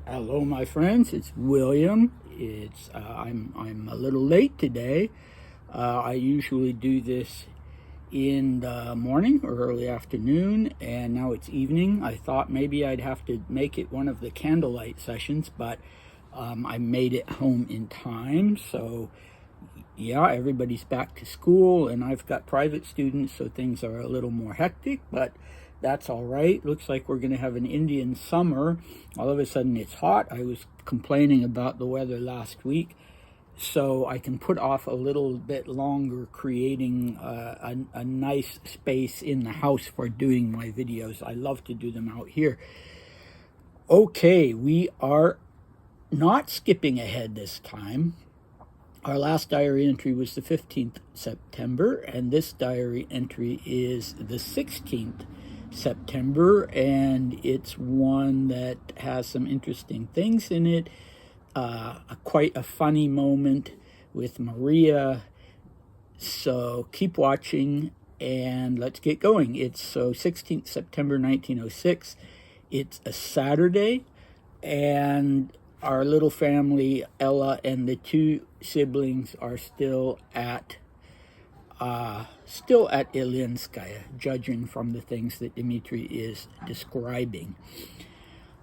Hello, my friends. It's William. I'm a little late today. I usually do this in the morning or early afternoon, and now it's evening. I thought maybe I'd have to make it one of the candlelight sessions, but I made it home in time. So yeah, everybody's back to school, and I've got private students, so things are a little more hectic, but that's all right. Looks like we're going to have an Indian summer. All of a sudden it's hot. I was complaining about the weather last week, so I can put off a little bit longer creating a nice space in the house for doing my videos. I love to do them out here. Okay, we are not skipping ahead this time. Our last diary entry was the 15th September, and this diary entry is the 16th September, and it's one that has some interesting things in it. Quite a funny moment with Maria. So keep watching and let's get going. It's 16th September 1906. It's a Saturday, and our little family, Ella and the two siblings, are still at Ilinskaya, judging from the things that Dmitri is describing.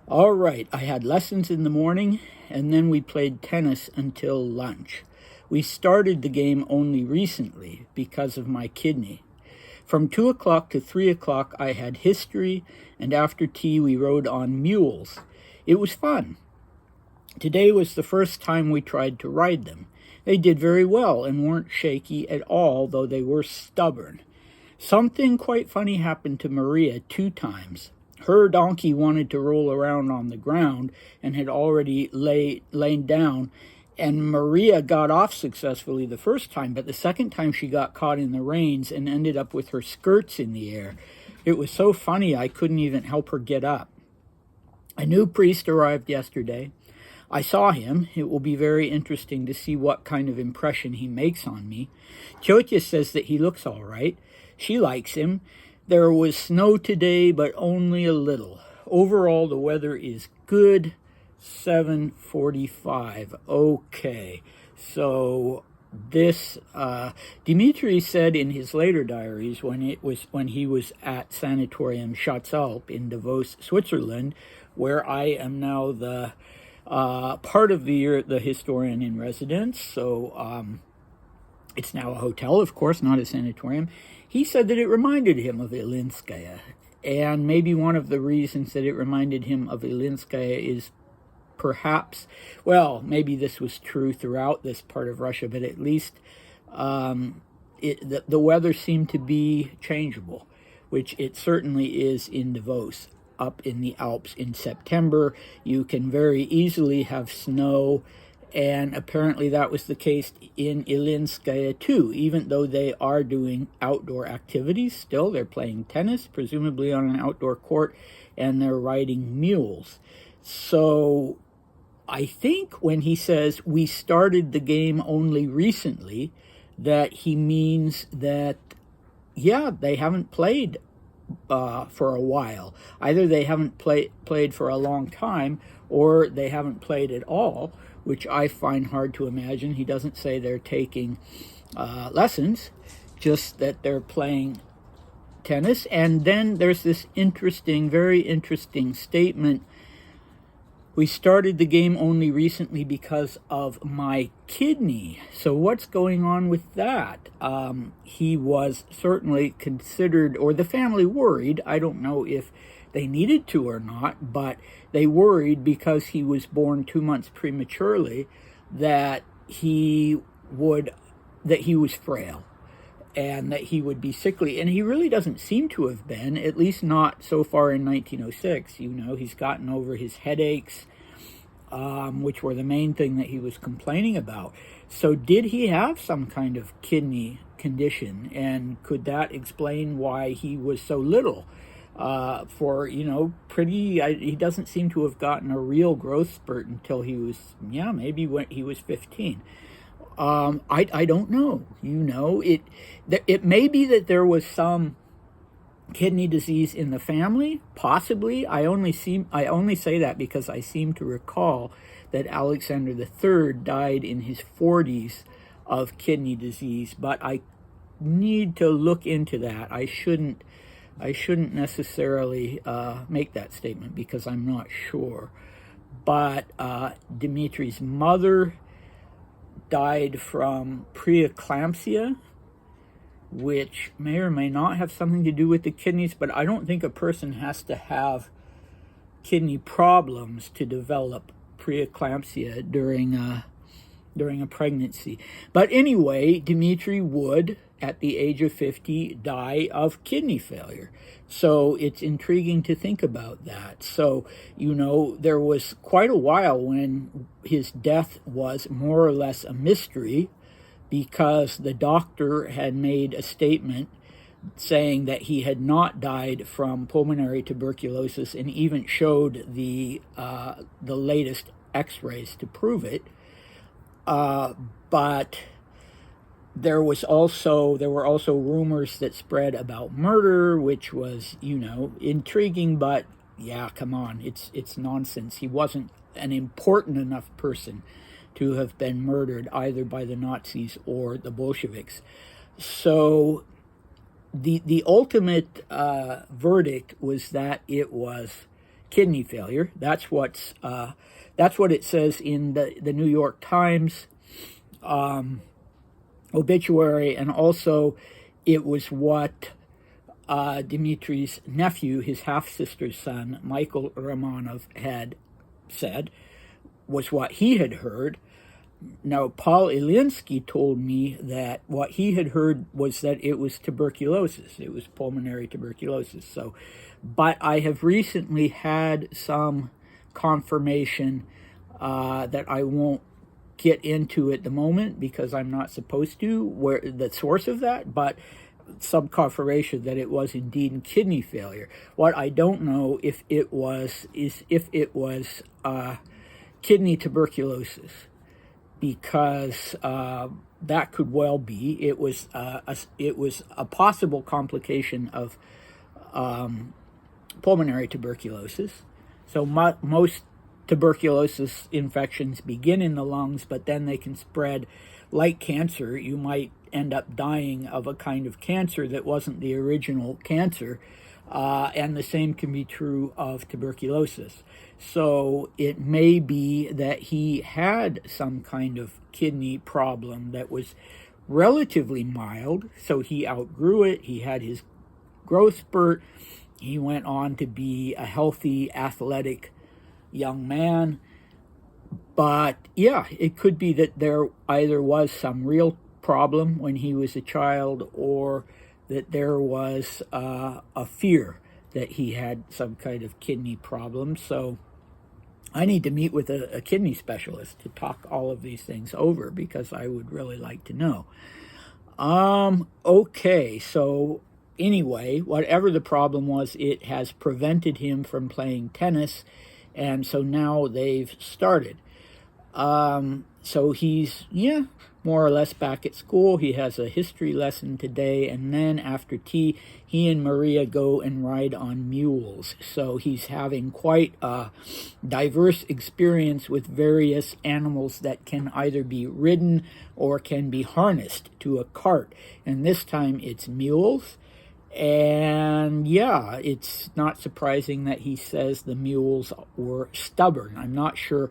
All right, I had lessons in the morning, and then we played tennis until lunch. We started the game only recently because of my kidney. From 2 o'clock to 3 o'clock, I had history, and after tea, we rode on mules. It was fun. Today was the first time we tried to ride them. They did very well and weren't shaky at all, though they were stubborn. Something quite funny happened to Maria 2 times. Her donkey wanted to roll around on the ground and had already lain down, and Maria got off successfully the first time, but the second time she got caught in the reins and ended up with her skirts in the air. It was so funny I couldn't even help her get up. A new priest arrived yesterday. I saw him. It will be very interesting to see what kind of impression he makes on me. Tyotia says that he looks all right. She likes him. There was snow today, but only a little. Overall, the weather is good. 7:45. Okay. So this Dmitri said in his later diaries, when he was at Sanatorium Schatzalp in Davos, Switzerland, where I am now the part of the year the historian in residence, so it's now a hotel, of course, not a sanatorium. He said that it reminded him of Ilinskaya, and maybe one of the reasons that it reminded him of Ilinskaya is perhaps, well, maybe this was true throughout this part of Russia, but at least the weather seemed to be changeable, which it certainly is in Davos. Up in the Alps in September, you can very easily have snow, and apparently that was the case in Ilinskaya too. Even though they are doing outdoor activities still, they're playing tennis, presumably on an outdoor court, and they're riding mules. So I think when he says we started the game only recently, that he means that, yeah, they haven't played for a while. Either they haven't played for a long time, or they haven't played at all, which I find hard to imagine. He doesn't say they're taking lessons, just that they're playing tennis. And then there's this interesting, very interesting statement. We started the game only recently because of my kidney. So what's going on with that? He was certainly considered, or the family worried, I don't know if they needed to or not, but they worried because he was born 2 months prematurely that he was frail and that he would be sickly. And he really doesn't seem to have been, at least not so far in 1906. You know, he's gotten over his headaches, which were the main thing that he was complaining about. So did he have some kind of kidney condition? And could that explain why he was so little? He doesn't seem to have gotten a real growth spurt until he was, maybe when he was 15. I don't know. It may be that there was some kidney disease in the family? Possibly. I only say that because I seem to recall that Alexander III died in his 40s of kidney disease, but I need to look into that. I shouldn't necessarily make that statement because I'm not sure. But Dimitri's mother died from preeclampsia, which may or may not have something to do with the kidneys, but I don't think a person has to have kidney problems to develop preeclampsia during a pregnancy. But anyway, Dimitri would, at the age of 50, die of kidney failure. So it's intriguing to think about that. So, there was quite a while when his death was more or less a mystery, because the doctor had made a statement saying that he had not died from pulmonary tuberculosis, and even showed the latest x-rays to prove it. But there were also rumors that spread about murder, which was, intriguing, but yeah, come on, it's nonsense. He wasn't an important enough person to have been murdered either by the Nazis or the Bolsheviks. So the ultimate verdict was that it was kidney failure. That's what it says in the New York Times obituary, and also it was what Dimitri's nephew, his half-sister's son, Michael Romanov, had said, was what he had heard. Now, Paul Ilinsky told me that what he had heard was that it was tuberculosis. It was pulmonary tuberculosis. So, but I have recently had some confirmation that I won't get into at the moment because I'm not supposed to, where the source of that, but some confirmation that it was indeed kidney failure. What I don't know if it was kidney tuberculosis, because that could well be. It was a possible complication of pulmonary tuberculosis. So most tuberculosis infections begin in the lungs, but then they can spread like cancer. You might end up dying of a kind of cancer that wasn't the original cancer, and the same can be true of tuberculosis. So it may be that he had some kind of kidney problem that was relatively mild, so he outgrew it. He had his growth spurt. He went on to be a healthy, athletic young man. But yeah, it could be that there either was some real problem when he was a child, or that there was a fear that he had some kind of kidney problem. So I need to meet with a kidney specialist to talk all of these things over, because I would really like to know. Okay, so anyway, whatever the problem was, it has prevented him from playing tennis, and so now they've started. So he's, more or less back at school. He has a history lesson today, and then after tea, he and Maria go and ride on mules. So he's having quite a diverse experience with various animals that can either be ridden or can be harnessed to a cart. And this time it's mules. And yeah, it's not surprising that he says the mules were stubborn. I'm not sure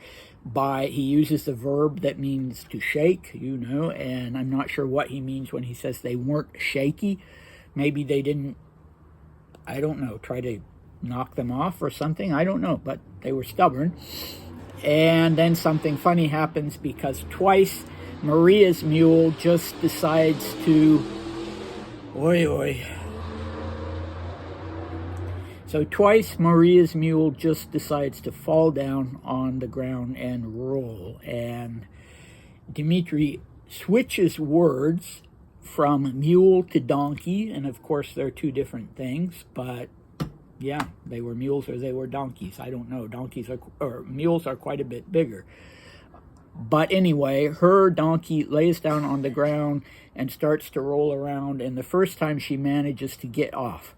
he uses the verb that means to shake, and I'm not sure what he means when he says they weren't shaky. Maybe they didn't, I don't know, try to knock them off or something. I don't know, but they were stubborn. And then something funny happens, because twice Maria's mule just decides to, So twice Maria's mule just decides to fall down on the ground and roll. And Dimitri switches words from mule to donkey. And of course, they're two different things. But yeah, they were mules or they were donkeys. I don't know. Mules are quite a bit bigger. But anyway, her donkey lays down on the ground and starts to roll around. And the first time she manages to get off.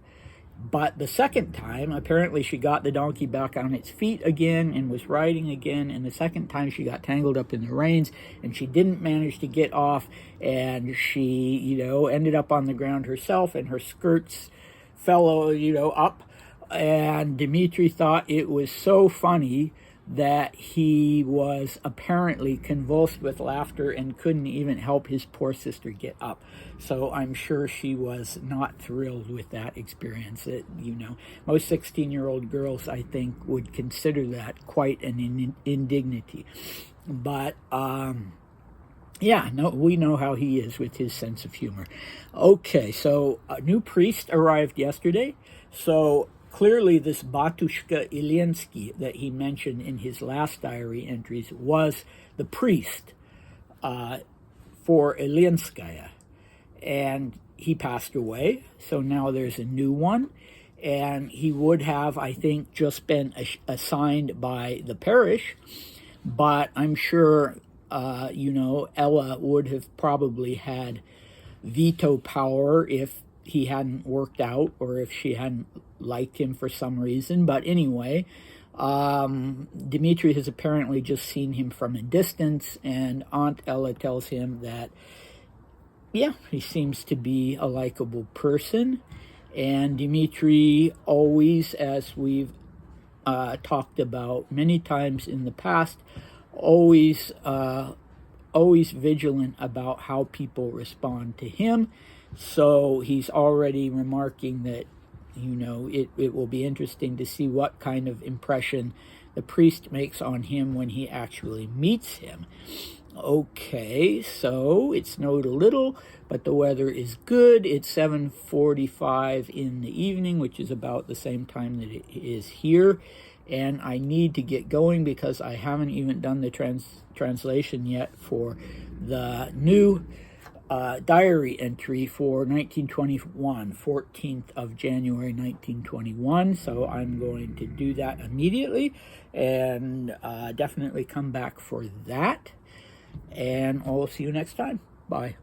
But the second time, apparently she got the donkey back on its feet again and was riding again. And the second time she got tangled up in the reins and she didn't manage to get off. And she, ended up on the ground herself and her skirts fell, up. And Dmitri thought it was so funny that he was apparently convulsed with laughter and couldn't even help his poor sister get up. So I'm sure she was not thrilled with that experience. Most 16-year-old girls, I think, would consider that quite an indignity. But we know how he is with his sense of humor. Okay, so a new priest arrived yesterday. So clearly, this Batushka Ilensky that he mentioned in his last diary entries was the priest for Ilinskaya. And he passed away, so now there's a new one. And he would have, I think, just been assigned by the parish. But I'm sure, Ella would have probably had veto power if he hadn't worked out or if she hadn't liked him for some reason. But anyway, Dmitri has apparently just seen him from a distance, and Aunt Ella tells him that, he seems to be a likable person. And Dmitri always, as we've talked about many times in the past, always vigilant about how people respond to him. So he's already remarking that, it will be interesting to see what kind of impression the priest makes on him when he actually meets him. Okay, so it snowed a little, but the weather is good. It's 7:45 in the evening, which is about the same time that it is here. And I need to get going because I haven't even done the translation yet for the new diary entry for 1921, 14th of January 1921. So I'm going to do that immediately and definitely come back for that. And I'll see you next time. Bye.